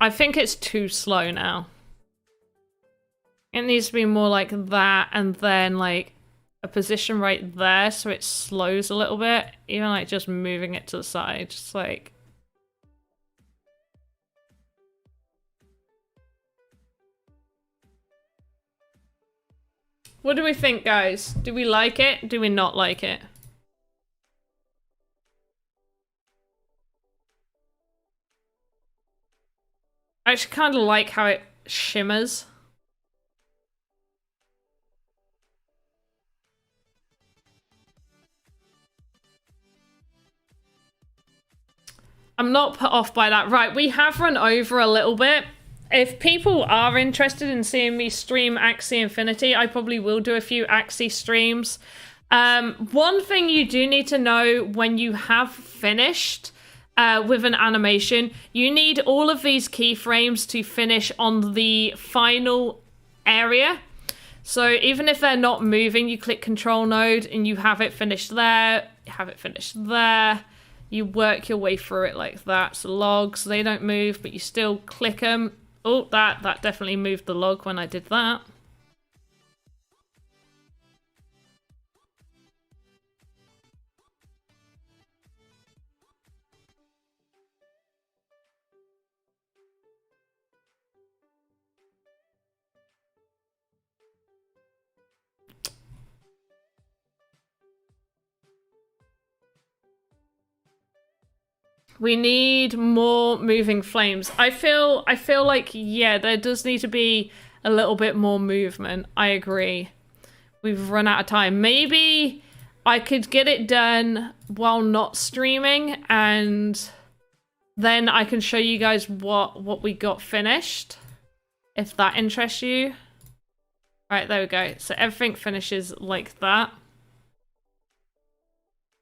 I think it's too slow now. It needs to be more like that, and then like a position right there so it slows a little bit. Even like just moving it to the side, just like. What do we think, guys? Do we like it? Do we not like it? I actually kind of like how it shimmers. I'm not put off by that. Right, we have run over a little bit. If people are interested in seeing me stream Axie Infinity, I probably will do a few Axie streams. One thing you do need to know when you have finished with an animation, you need all of these keyframes to finish on the final area. So even if they're not moving, you click Control Node and you have it finished there, have it finished there. you work your way through it like that. So logs, they don't move, but you still click them. Oh, that definitely moved the log when I did that. We need more moving flames. I feel like, yeah, there does need to be a little bit more movement. I agree. We've run out of time. Maybe I could get it done while not streaming, and then I can show you guys what we got finished, if that interests you. Right, there we go. So everything finishes like that.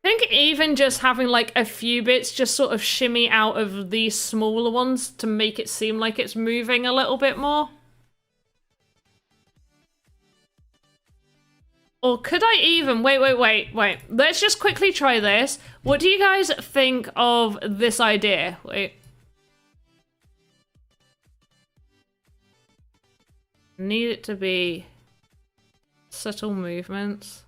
I think even just having like a few bits just sort of shimmy out of these smaller ones to make it seem like it's moving a little bit more. Or could I even... Wait. Let's just quickly try this. What do you guys think of this idea? Wait. Need it to be subtle movements.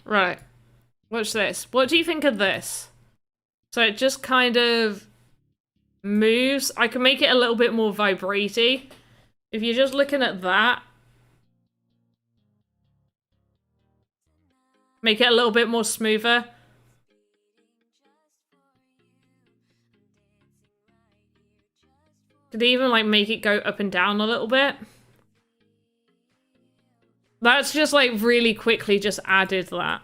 Right. Watch this. What do you think of this? So it just kind of moves. I can make it a little bit more vibratey. If you're just looking at that, make it a little bit more smoother. Could even like make it go up and down a little bit. That's just like really quickly just added that.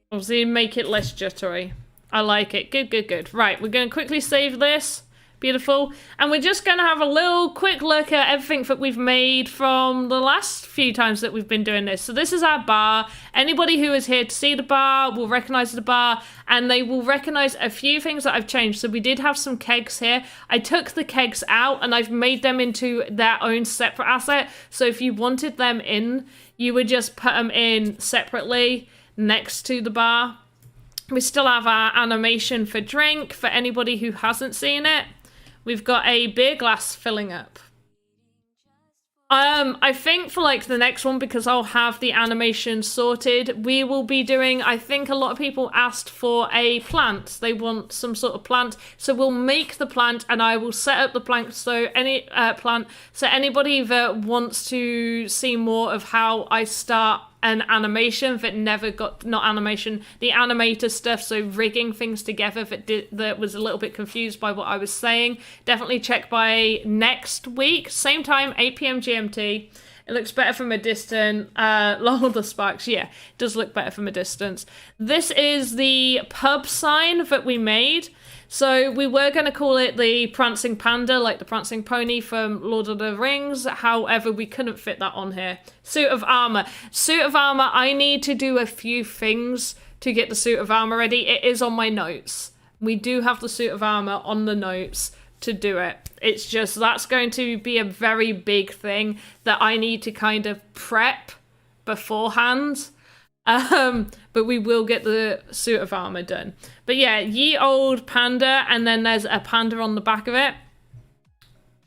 Obviously make it less jittery. I like it. Good. Right, we're going to quickly save this. Beautiful. And we're just going to have a little quick look at everything that we've made from the last few times that we've been doing this. So this is our bar. Anybody who is here to see the bar will recognize the bar, and they will recognize a few things that I've changed. So we did have some kegs here. I took the kegs out and I've made them into their own separate asset. So if you wanted them in, you would just put them in separately next to the bar. We still have our animation for drink for anybody who hasn't seen it. We've got a beer glass filling up. I think for like the next one, because I'll have the animation sorted, we will be doing, I think a lot of people asked for a plant. They want some sort of plant. So we'll make the plant and I will set up the plant so anybody that wants to see more of how I start an animation that never got, not animation, the animator stuff, so rigging things together that was a little bit confused by what I was saying. Definitely check by next week, same time, 8 p.m. GMT. It looks better from a distance. Lol, the sparks, yeah, it does look better from a distance. This is the pub sign that we made. So we were going to call it the Prancing Panda, like the Prancing Pony from Lord of the Rings. However, we couldn't fit that on here. Suit of armor. Suit of armor, I need to do a few things to get the suit of armor ready. It is on my notes. We do have the suit of armor on the notes to do it. It's just that's going to be a very big thing that I need to kind of prep beforehand. But we will get the suit of armor done. But yeah, ye old panda, and then there's a panda on the back of it.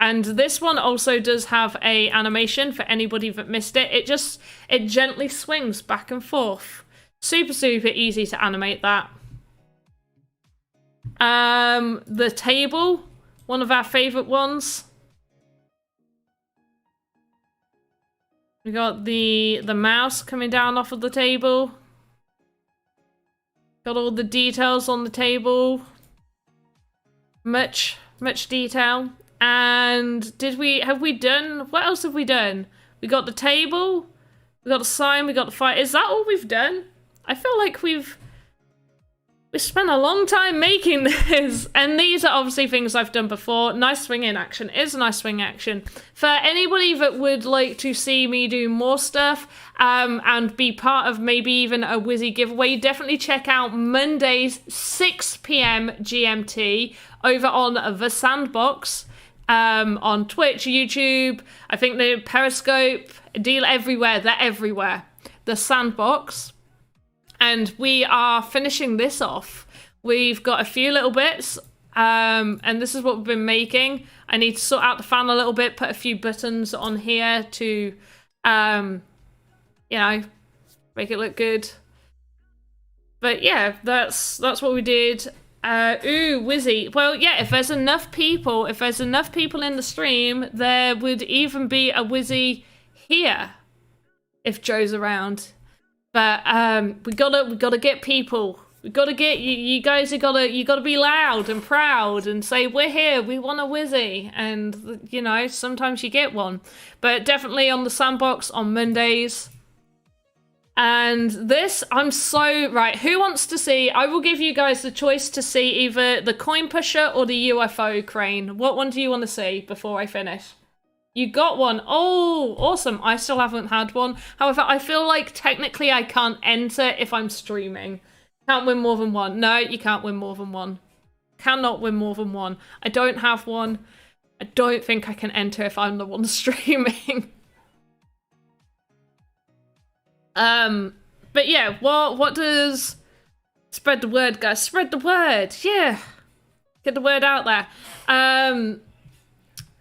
And this one also does have a animation for anybody that missed it. It gently swings back and forth. Super easy to animate that. The table, one of our favorite ones. We got the mouse coming down off of the table. Got all the details on the table. Much detail. And have we done, what else have we done? We got the table, we got the sign, we got the fire. Is that all we've done? I feel like we've We spent a long time making this, and these are obviously things I've done before. Nice swing in action is nice swing action. For anybody that would like to see me do more stuff and be part of maybe even a Wizzy giveaway, definitely check out Mondays 6 p.m. GMT over on the Sandbox on Twitch, YouTube, I think the Periscope, deal everywhere, they're everywhere. The Sandbox. And we are finishing this off. We've got a few little bits, and this is what we've been making. I need to sort out the fan a little bit, put a few buttons on here to, you know, make it look good. But yeah, that's what we did. Ooh, Wizzy. Well, yeah, if there's enough people in the stream, there would even be a Wizzy here if Joe's around. But we gotta get people. We gotta get you guys. You gotta be loud and proud and say we're here. We want a Wizzy, and you know sometimes you get one. But definitely on the Sandbox on Mondays. And this, I'm so right. Who wants to see? I will give you guys the choice to see either the coin pusher or the UFO crane. What one do you want to see before I finish? You got one. Oh, awesome. I still haven't had one. However, I feel like technically I can't enter if I'm streaming. Can't win more than one. No, you can't win more than one. Cannot win more than one. I don't have one. I don't think I can enter if I'm the one streaming. But yeah, what does... Spread the word, guys. Spread the word. Yeah. Get the word out there.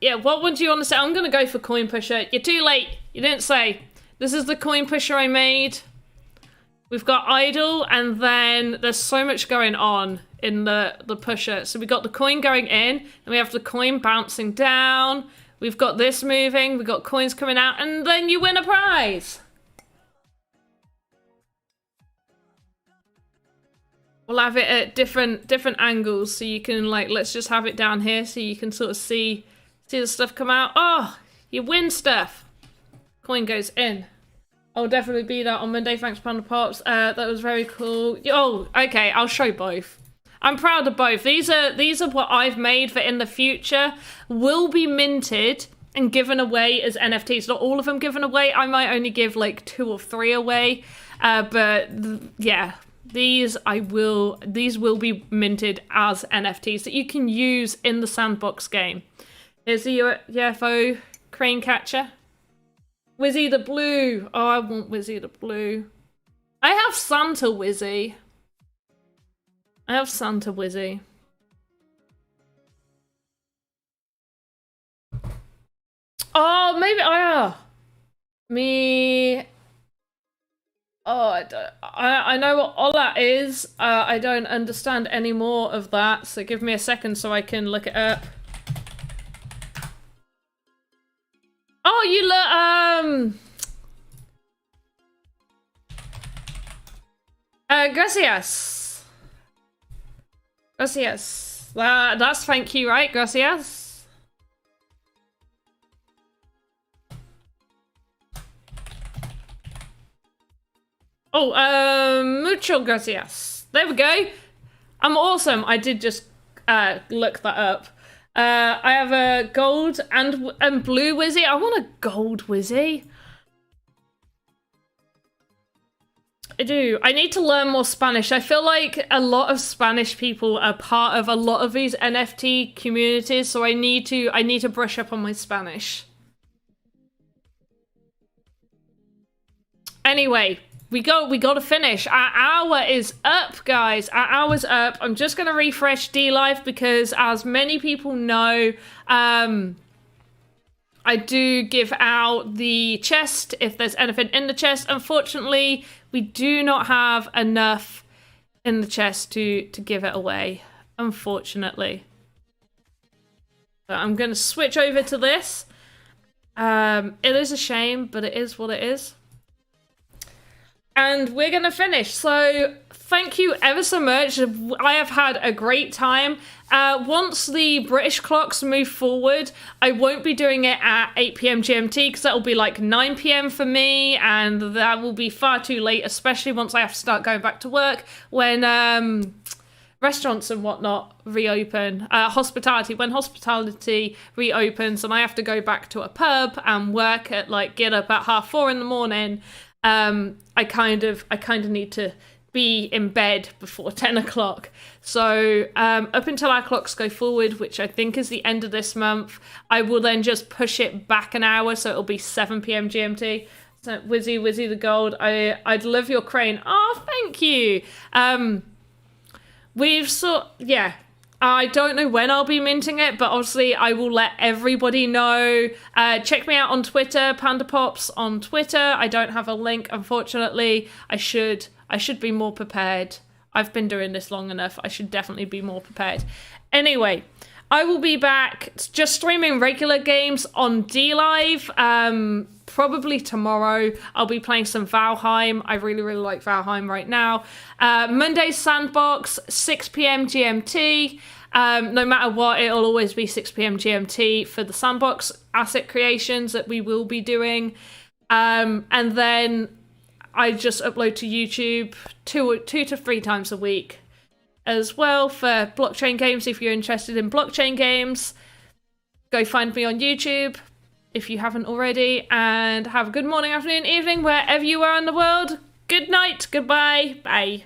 Yeah, what one do you want to say? I'm going to go for coin pusher. You're too late. You didn't say. This is the coin pusher I made. We've got idle, and then there's so much going on in the pusher. So we got the coin going in, and we have the coin bouncing down. We've got this moving. We've got coins coming out, and then you win a prize. We'll have it at different angles, so you can, like, let's just have it down here so you can sort of see the stuff come out. Oh, you win stuff. Coin goes in. I'll definitely be there on Monday. Thanks, Panda Pops. That was very cool. Oh, okay. I'll show both. I'm proud of both. These are what I've made for in the future will be minted and given away as NFTs. Not all of them given away. I might only give like 2 or 3 away. But yeah, these will be minted as NFTs that you can use in the Sandbox game. Here's the UFO crane catcher. Wizzy the Blue. Oh, I want Wizzy the Blue. I have Santa Wizzy. Oh, maybe me. Oh, I know what all that is. I don't understand any more of that, so give me a second so I can look it up. Oh, you look, gracias. Gracias. That's thank you, right? Gracias. Oh, mucho gracias. There we go. I'm awesome. I did just look that up. I have a gold and blue Wizzy. I want a gold Wizzy. I do. I need to learn more Spanish. I feel like a lot of Spanish people are part of a lot of these NFT communities, so I need to brush up on my Spanish. Anyway, we got to finish. Our hour is up, guys. Our hour's up. I'm just going to refresh D-Live because, as many people know, I do give out the chest if there's anything in the chest. Unfortunately, we do not have enough in the chest to give it away, unfortunately. So I'm going to switch over to this. It is a shame, but it is what it is. And we're going to finish. So thank you ever so much. I have had a great time. Once the British clocks move forward, I won't be doing it at 8 p.m. GMT because that will be like 9 p.m. for me. And that will be far too late, especially once I have to start going back to work when restaurants and whatnot reopen, hospitality, when hospitality reopens and I have to go back to a pub and work at get up at 4:30 in the morning, I kind of need to be in bed before 10 o'clock. So up until our clocks go forward, which I think is the end of this month, I will then just push it back an hour, so it'll be 7 p.m. GMT. So Wizzy the Gold, I'd love your crane. Oh, thank you. I don't know when I'll be minting it, but obviously I will let everybody know. Check me out on Twitter, PandaPops on Twitter. I don't have a link, unfortunately. I should be more prepared. I've been doing this long enough. I should definitely be more prepared. Anyway, I will be back just streaming regular games on DLive. Probably tomorrow. I'll be playing some Valheim. I really, really like Valheim right now. Monday, Sandbox, 6 p.m. GMT. No matter what, it'll always be 6 p.m. GMT for the Sandbox asset creations that we will be doing. And then I just upload to YouTube two to three times a week as well for blockchain games. If you're interested in blockchain games, go find me on YouTube if you haven't already, and have a good morning, afternoon, evening, wherever you are in the world. Good night, goodbye, bye.